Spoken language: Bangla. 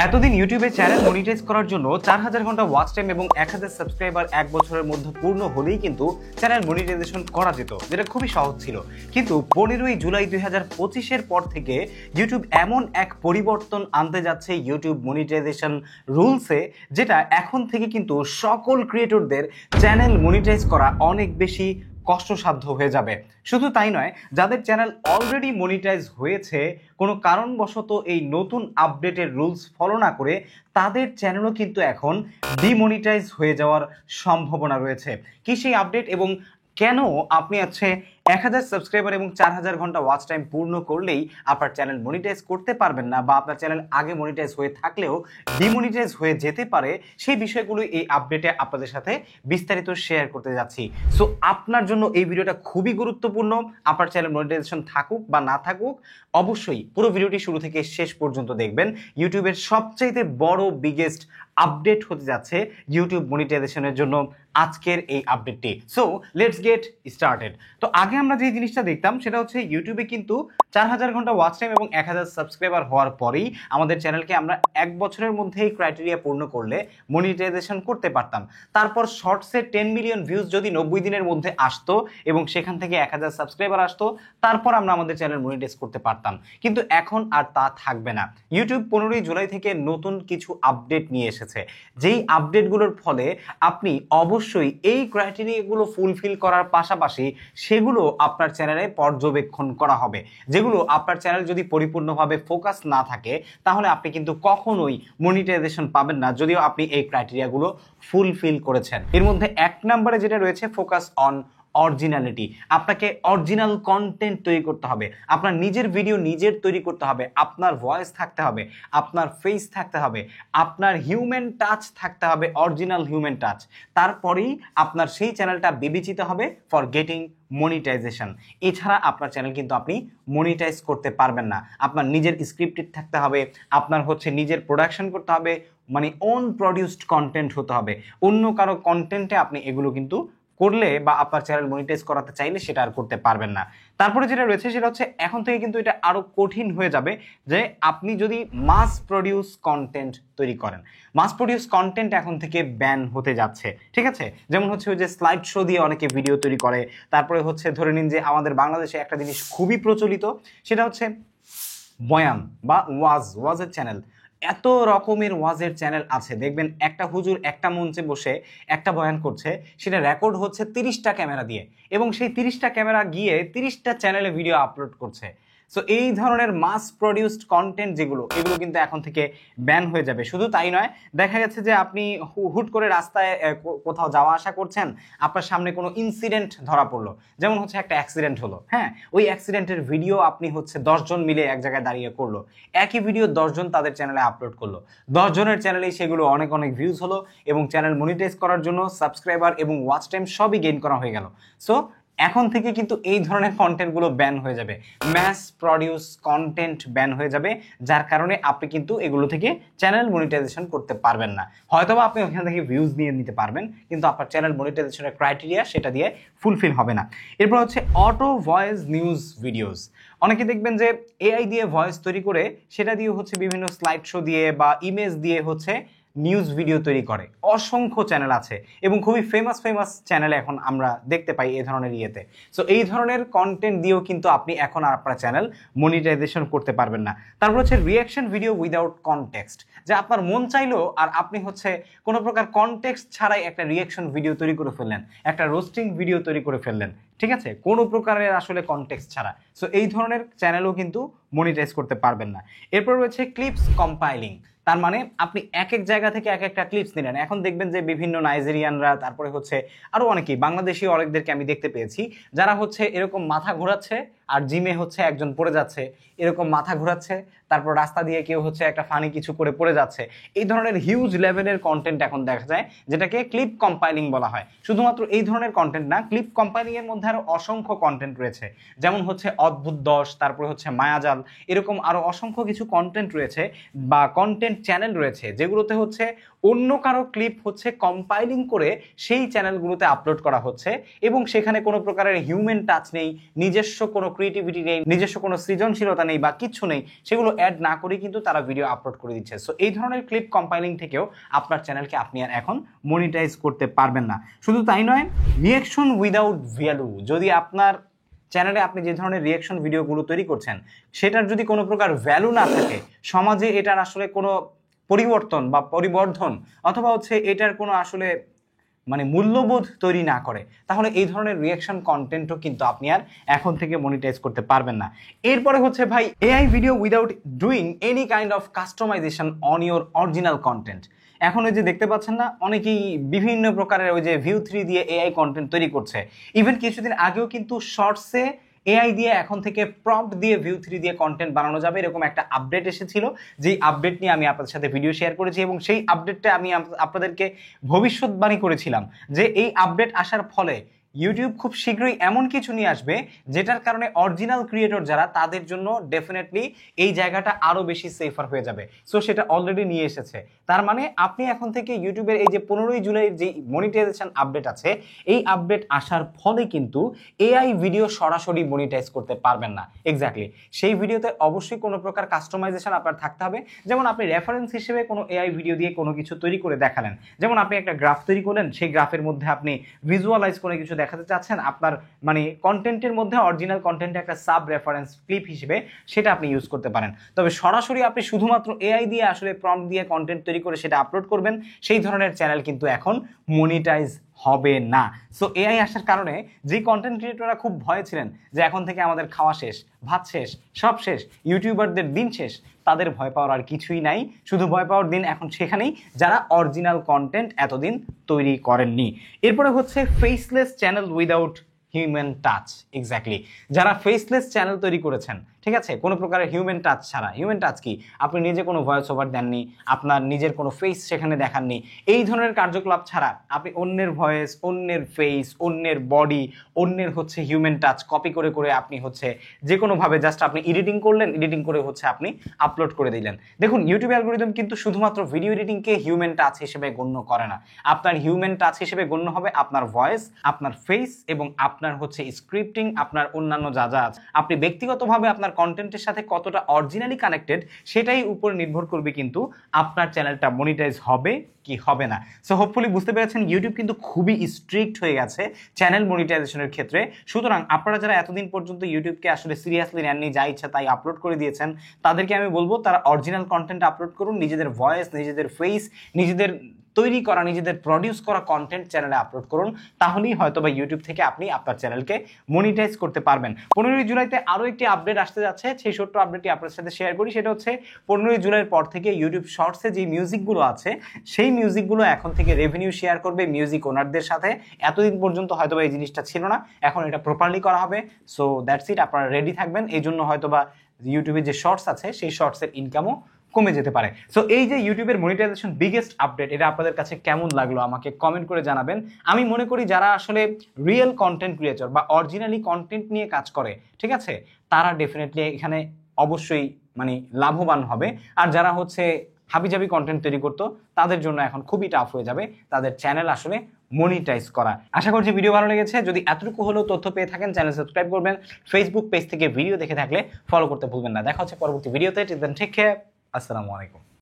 এতদিন ইউটিউবে চ্যানেল মনিটাইজ করার জন্য 4000 ঘন্টা ওয়াচ টাইম এবং 1000 সাবস্ক্রাইবার এক বছরের মধ্যে পূর্ণ হলেই কিন্তু চ্যানেল মনিটাইজেশন করা যেত, যেটা খুবই সহজ ছিল। কিন্তু 15ই জুলাই 2025-এর পর থেকে ইউটিউব এমন এক পরিবর্তন আনতে যাচ্ছে ইউটিউব মনিটাইজেশন রুলসে, যেটা এখন থেকে কিন্তু সকল ক্রিয়েটরদের চ্যানেল মনিটাইজ করা অনেক বেশি কষ্টসাধ্য হয়ে যাবে। শুধু তাই নয়, যাদের চ্যানেল অলরেডি মনিটাইজ হয়েছে, কোনো কারণবশত এই নতুন আপডেটের রুলস ফলো না করে তাদের চ্যানেলও কিন্তু এখন ডিমনিটাইজ হয়ে যাওয়ার সম্ভাবনা রয়েছে। কি সেই আপডেট এবং কেন আপনি 1000 সাবস্ক্রাইবার এবং 4000 ঘন্টা ওয়াচ টাইম পূর্ণ করলেই আপনার চ্যানেল মনিটাইজ করতে পারবেন না, বা আপনার চ্যানেল আগে মনিটাইজ হয়ে থাকলেও ডিমনিটাইজ হয়ে যেতে পারে, সেই বিষয়গুলো এই আপডেটে আপনাদের সাথে বিস্তারিত শেয়ার করতে যাচ্ছি। সো আপনার জন্য এই ভিডিওটা খুবই গুরুত্বপূর্ণ। আপনার চ্যানেল মনিটাইজেশন থাকুক বা না থাকুক, অবশ্যই পুরো ভিডিওটি শুরু থেকে শেষ পর্যন্ত দেখবেন। ইউটিউবের সবচাইতে বড় বিগেস্ট আপডেট হতে যাচ্ছে ইউটিউব মনিটাইজেশনের জন্য আজকের এই আপডেটটি। So let's get started. তো আগে আমরা যে জিনিসটা দেখতাম সেটা হচ্ছে ইউটিউবে কিন্তু 4000 ঘন্টা ওয়াচ টাইম এবং 1000 সাবস্ক্রাইবার হওয়ার পরেই আমাদের চ্যানেলকে আমরা এক বছরের মধ্যে এই ক্রাইটেরিয়া পূর্ণ করলে মনিটাইজেশন করতে পারতাম। তারপর শর্টসে 10 মিলিয়ন ভিউজ যদি 90 দিনের মধ্যে আসতো এবং সেখান থেকে 1000 সাবস্ক্রাইবার আসতো, তারপর আমরা আমাদের চ্যানেল মনিটাইজ করতে পারতাম। কিন্তু এখন আর তা থাকবে না। ইউটিউব 15ই জুলাই থেকে নতুন কিছু আপডেট নিয়ে এসেছে, যেই আপডেটগুলোর ফলে আপনি অবশ্যই এই ক্রাইটেরিয়াগুলো ফুলফিল করার পাশাপাশি সেগুলো আপনার চ্যানেলে পর্যবেক্ষণ করা হবে। যেগুলো আপনার চ্যানেল যদি পরিপূর্ণভাবে ফোকাস না থাকে, তাহলে আপনি কিন্তু কখনোই মনিটাইজেশন পাবেন না, যদিও আপনি এই ক্রাইটেরিয়াগুলো ফুলফিল করেছেন। এর মধ্যে 1 নম্বরে যেটা রয়েছে ফোকাস অন অরিজিনালিটি। আপনাকে অরিজিনাল কন্টেন্ট তৈরি করতে হবে, আপনার নিজের ভিডিও নিজের তৈরি করতে হবে, আপনার ভয়েস থাকতে হবে, আপনার ফেস থাকতে হবে, আপনার হিউম্যান টাচ থাকতে হবে, অরিজিনাল হিউম্যান টাচ। তারপরেই আপনার সেই চ্যানেলটা বিবেচিত হবে ফর গেটিং মনিটাইজেশন। এছাড়া আপনার চ্যানেল কিন্তু আপনি মনিটাইজ করতে পারবেন না। আপনার নিজের স্ক্রিপ্টেড থাকতে হবে, আপনার নিজের প্রোডাকশন করতে হবে, মানে ওন প্রডিউসড কন্টেন্ট হতে হবে। অন্য কারো কন্টেন্টে আপনি এগুলো কিন্তু করলে বা আপনার চ্যানেল মনিটাইজ করাতে চাইলে সেটা আর করতে পারবেন না। তারপরে যেটা রয়েছে সেটা হচ্ছে এখন থেকে কিন্তু এটা আরো কঠিন হয়ে যাবে যে আপনি যদি মাস প্রডিউস কন্টেন্ট তৈরি করেন। মাস প্রডিউস কন্টেন্ট এখন থেকে ব্যান হতে যাচ্ছে, ঠিক আছে? যেমন ওই যে স্লাইড শো দিয়ে অনেকে ভিডিও তৈরি করে। তারপরে ধরে নিন যে আমাদের বাংলাদেশে একটা জিনিস খুবই প্রচলিত, সেটা হচ্ছে বয়ান বা ওয়াজের চ্যানেল। এত রকমের ওয়াজের চ্যানেল আছে, দেখবেন একটা হুজুর একটা মঞ্চে বসে একটা বয়ান করছে, সেটা রেকর্ড হচ্ছে 30টা ক্যামেরা দিয়ে, এবং সেই 30টা ক্যামেরা গিয়ে 30টা চ্যানেলে ভিডিও আপলোড করছে। সো এই ধরনের মাস প্রডিউসড কন্টেন্ট এগুলো কিন্তু এখন থেকে ব্যান হয়ে যাবে। শুধু তাই নয়, দেখা গেছে যে আপনি হুট করে রাস্তায় কোথাও যাওয়া আসা করছেন, আপনার সামনে কোনো ইনসিডেন্ট ধরা পড়লো, যেমন একটা অ্যাক্সিডেন্ট হলো, হ্যাঁ, ওই অ্যাক্সিডেন্টের ভিডিও আপনি 10 জন মিলে এক জায়গায় দাঁড়িয়ে করলো, একই ভিডিও 10 জন তাদের চ্যানেলে আপলোড করলো, 10 জনের চ্যানেলেই সেগুলো অনেক ভিউজ হলো এবং চ্যানেল মনিটাইজ করার জন্য সাবস্ক্রাইবার এবং ওয়াচ টাইম সবই গেইন করা হয়ে গেল। সো এখন থেকে কিন্তু এই ধরনের কন্টেন্টগুলো ব্যান হয়ে যাবে, ম্যাস প্রডিউস কন্টেন্ট ব্যান হয়ে যাবে, যার কারণে আপনি কিন্তু এগুলো থেকে চ্যানেল মনিটাইজেশন করতে পারবেন না। হয়তোবা আপনি ওখান থেকে ভিউজ নিয়ে নিতে পারবেন, কিন্তু আপনার চ্যানেল মনিটাইজেশনের ক্রাইটেরিয়া সেটা দিয়ে ফুলফিল হবে না। এরপর অটো ভয়েস নিউজ ভিডিওস। অনেকে দেখবেন যে এআই দিয়ে ভয়েস তৈরি করে সেটা দিয়ে বিভিন্ন স্লাইড শো দিয়ে বা ইমেজ দিয়ে নিউজ ভিডিও তৈরি করে। অসংখ্য চ্যানেল আছে এবং খুবই ফেমাস চ্যানেল এখন আমরা দেখতে পাই এই ধরনের ইয়েতে। সো এই ধরনের কন্টেন্ট দিয়েও কিন্তু আপনি এখন আর আপনার চ্যানেল মনিটাইজেশন করতে পারবেন না। তারপর রিঅ্যাকশন ভিডিও উইদাউট কনটেক্সট, যে আপনার মন চাইলো আর আপনি কোনো প্রকার কনটেক্সট ছাড়াই একটা রিঅ্যাকশন ভিডিও তৈরি করে ফেললেন, একটা রোস্টিং ভিডিও তৈরি করে ফেললেন, ঠিক আছে, কোনো প্রকারের কনটেক্সট ছাড়া। সো এই ধরনের চ্যানেলও কিন্তু মনিটাইজ করতে পারবেন না। এরপর রয়েছে ক্লিপস কম্পাইলিং। তার মানে আপনি এক এক জায়গা থেকে এক একটা ক্লিপস নিলেন। এখন দেখবেন যে বিভিন্ন নাইজেরিয়ানরা, তারপরে আরো অনেকেই বাংলাদেশি অনেকদেরকে আমি দেখতে পেয়েছি, যারা এরকম মাথা ঘোরাচ্ছে আর জিমে একজন পড়ে যাচ্ছে, এরকম মাথা ঘোরাচ্ছে, তারপর রাস্তা দিয়ে কেউ একটা ফানি কিছু করে পড়ে যাচ্ছে। এই ধরনের হিউজ লেভেলের কন্টেন্ট এখন দেখা যায়, যেটাকে ক্লিপ কম্পাইলিং বলা হয়। শুধুমাত্র এই ধরনের কন্টেন্ট না, ক্লিপ কম্পাইলিং এর মধ্যে আরো অসংখ্য কন্টেন্ট রয়েছে, যেমন অদ্ভুত 10, তারপরে মায়াজাল, এরকম আরো অসংখ্য কিছু কন্টেন্ট রয়েছে বা কন্টেন্ট চ্যানেল রয়েছে, যেগুলোতে অন্য কারো ক্লিপ কম্পাইলিং করে সেই চ্যানেলগুলোতে আপলোড করা হচ্ছে এবং সেখানে কোনো প্রকারের হিউম্যান টাচ নেই, নিজস্ব কোনো ক্রিয়েটিভিটি নেই, নিজস্ব কোনো সৃজনশীলতা নেই বা কিচ্ছু নেই, সেগুলো অ্যাড না করে কিন্তু তারা ভিডিও আপলোড করে দিচ্ছে। সো এই ধরনের ক্লিপ কম্পাইলিং থেকেও আপনার চ্যানেলকে আপনি আর এখন মনিটাইজ করতে পারবেন না। শুধু তাই নয়, রিয়াকশন উইদাউট ভ্যালু, যদি আপনার চ্যানেলে আপনি যে ধরনের রিয়াকশন ভিডিওগুলো তৈরি করছেন সেটার যদি কোনো প্রকার ভ্যালু না থাকে, সমাজে এটার আসলে কোনো পরিবর্তন বা পরিবর্ধন অথবা হচ্ছে এটার কোনো আসলে মানে মূল্যবোধ তৈরি না করে, তাহলে এই ধরনের রিয়াকশন কন্টেন্টও কিন্তু আপনি আর এখন থেকে মনিটাইজ করতে পারবেন না। এরপরে হচ্ছে ভাই AI video without doing any kind of customization on your original content. এখন ওই যে দেখতে পাচ্ছেন না, অনেকেই বিভিন্ন প্রকারের ওই যে ভিউ 3 দিয়ে এআই কন্টেন্ট তৈরি করছে। ইভেন কিছুদিন আগেও কিন্তু শর্টসে এআই দিয়ে এখন থেকে প্রম্পট দিয়ে ভিউ 3 দিয়ে কন্টেন্ট বানানো যাবে, এরকম একটা আপডেট এসেছিল, যেই আপডেট নিয়ে আমি আপনাদের সাথে ভিডিও শেয়ার করেছি এবং সেই আপডেটটা আমি আপনাদেরকে ভবিষ্যৎবাণী করেছিলাম যে এই আপডেট আসার ফলে ইউটিউব খুব শীঘ্রই এমন কিছু নিয়ে আসবে যেটার কারণে অরিজিনাল ক্রিয়েটর যারা, তাদের জন্য ডেফিনেটলি এই জায়গাটা আরো বেশি সেফার হয়ে যাবে। সো সেটা অলরেডি নিয়ে এসেছে। তার মানে আপনি এখন থেকে ইউটিউবের এই যে 15ই জুলাইয়ের যে মনিটাইজেশন আপডেট আছে, এই আপডেট আসার ফলে কিন্তু এআই ভিডিও সরাসরি মনিটাইজ করতে পারবেন না। এক্স্যাক্টলি সেই ভিডিওতে অবশ্যই কোনো প্রকার কাস্টমাইজেশন আপনার থাকতে হবে। যেমন আপনি রেফারেন্স হিসেবে কোনো এআই ভিডিও দিয়ে কোনো কিছু তৈরি করে দেখালেন, যেমন আপনি একটা গ্রাফ তৈরি করলেন, সেই গ্রাফের মধ্যে আপনি ভিজুয়ালাইজ করে কিছু দেখাতে চাচ্ছেন, আপনার মানে কন্টেন্টের মধ্যে অরিজিনাল কন্টেন্টে একটা সাব রেফারেন্স ক্লিপ হিসেবে সেটা আপনি ইউজ করতে পারেন। তবে সরাসরি আপনি শুধুমাত্র এআই দিয়ে আসলে প্রম্পট দিয়ে কন্টেন্ট তৈরি করে সেটা আপলোড করবেন, সেই ধরনের চ্যানেল কিন্তু এখন মনিটাইজ হবে না। সো এআই আসার কারণে যে কন্টেন্ট ক্রিয়েটররা খুব ভয়ে ছিলেন যে এখন থেকে আমাদের খাওয়া শেষ, ভাত শেষ, সব শেষ, ইউটিউবারদের দিন শেষ, তাদের ভয় পাওয়ার আর কিছুই নাই। শুধু ভয় পাওয়ার দিন এখন সেখানেই যারা অরিজিনাল কন্টেন্ট এতদিন তৈরি করেননি। এরপরে হচ্ছে faceless channel without human touch. Exactly যারা ফেসলেস চ্যানেল তৈরি করেছেন, ঠিক আছে, কোনো প্রকারের হিউম্যান টাচ ছাড়া। হিউম্যান টাচ কি? আপনি নিজে কোনো ভয়েস ওভার দেননি, আপনার নিজের কোনো ফেস সেখানে দেখাননি, এই ধরনের কার্যকলাপ ছাড়া আপনি অন্যের ভয়েস, অন্যের ফেস, অন্যের বডি, অন্যের হচ্ছে হিউম্যান টাচ কপি করে করে আপনি হচ্ছে যে কোনোভাবে জাস্ট আপনি এডিটিং করলেন, এডিটিং করে হচ্ছে আপনি আপলোড করে দিলেন। দেখুন, ইউটিউব অ্যালগরিদম কিন্তু শুধুমাত্র ভিডিও এডিটিংকে হিউম্যান টাচ হিসেবে গণ্য করে না। আপনার হিউম্যান টাচ হিসেবে গণ্য হবে আপনার ভয়েস, আপনার ফেস এবং আপনার হচ্ছে স্ক্রিপ্টিং, আপনার অন্যান্য যা যা আছে। আপনি ব্যক্তিগতভাবে আপনার কন্টেন্টের সাথে কতটা অরিজিনালি কানেক্টেড সেটাই উপর নির্ভর করবে কিন্তু আপনার চ্যানেলটা মনিটাইজ হবে কি হবে না। সো হোপফুলি বুঝতে পেরেছেন, ইউটিউব কিন্তু খুবই স্ট্রিক্ট হয়ে গেছে চ্যানেল মনিটাইজেশনের ক্ষেত্রে। সুতরাং আপনারা যারা এতদিন পর্যন্ত ইউটিউবকে আসলে সিরিয়াসলি নেননি, যা ইচ্ছা তাই আপলোড করে দিয়েছেন, তাদেরকে আমি বলবো তারা অরিজিনাল কন্টেন্ট আপলোড করুন, নিজেদের ভয়েস, নিজেদের ফেস, নিজেদের তৈরি করা, নিজেদের প্রডিউস করা কন্টেন্ট চ্যানেলে আপলোড করুন। তাহলেই হয়তো বা ইউটিউব থেকে আপনি আপনার চ্যানেলকে মনিটাইজ করতে পারবেন। 15ই জুলাইতে আরও একটি আপডেট আসতে যাচ্ছে, সেই ছোট্ট আপডেটটি আপনার সাথে শেয়ার করি। সেটা হচ্ছে 15ই জুলাইয়ের পর থেকে ইউটিউব শর্টসে যে মিউজিকগুলো আছে, সেই মিউজিকগুলো এখন থেকে রেভিনিউ শেয়ার করবে মিউজিক ওনারদের সাথে। এতদিন পর্যন্ত হয়তো বা এই জিনিসটা ছিল না, এখন এটা প্রপারলি করা হবে। সো দ্যাটস ইট, আপনারা রেডি থাকবেন। এই জন্য হয়তো বা ইউটিউবে যে শর্টস আছে সেই শর্টসের ইনকামও কমে যেতে পারে। সো এই যে ইউটিউবের মনিটাইজেশন বিগেস্ট আপডেট, এটা আপনাদের কাছে কেমন লাগলো আমাকে কমেন্ট করে জানাবেন। আমি মনে করি যারা আসলে রিয়েল কন্টেন্ট ক্রিয়েটর বা অরিজিনালি কন্টেন্ট নিয়ে কাজ করে, ঠিক আছে, তারা ডেফিনেটলি এখানে অবশ্যই মানে লাভবান হবে। আর যারা হচ্ছে হাবিজাবি কন্টেন্ট তৈরি করতো, তাদের জন্য এখন খুবই টাফ হয়ে যাবে তাদের চ্যানেল আসলে মনিটাইজ করা। আশা করছি ভিডিও ভালো লেগেছে। যদি এতটুকু হলেও তথ্য পেয়ে থাকেন, চ্যানেল সাবস্ক্রাইব করবেন। ফেসবুক পেজ থেকে ভিডিও দেখে থাকলে ফলো করতে ভুলবেন না। দেখা হচ্ছে পরবর্তী ভিডিওতে। টেক কেয়ার, আসসালামু আলাইকুম।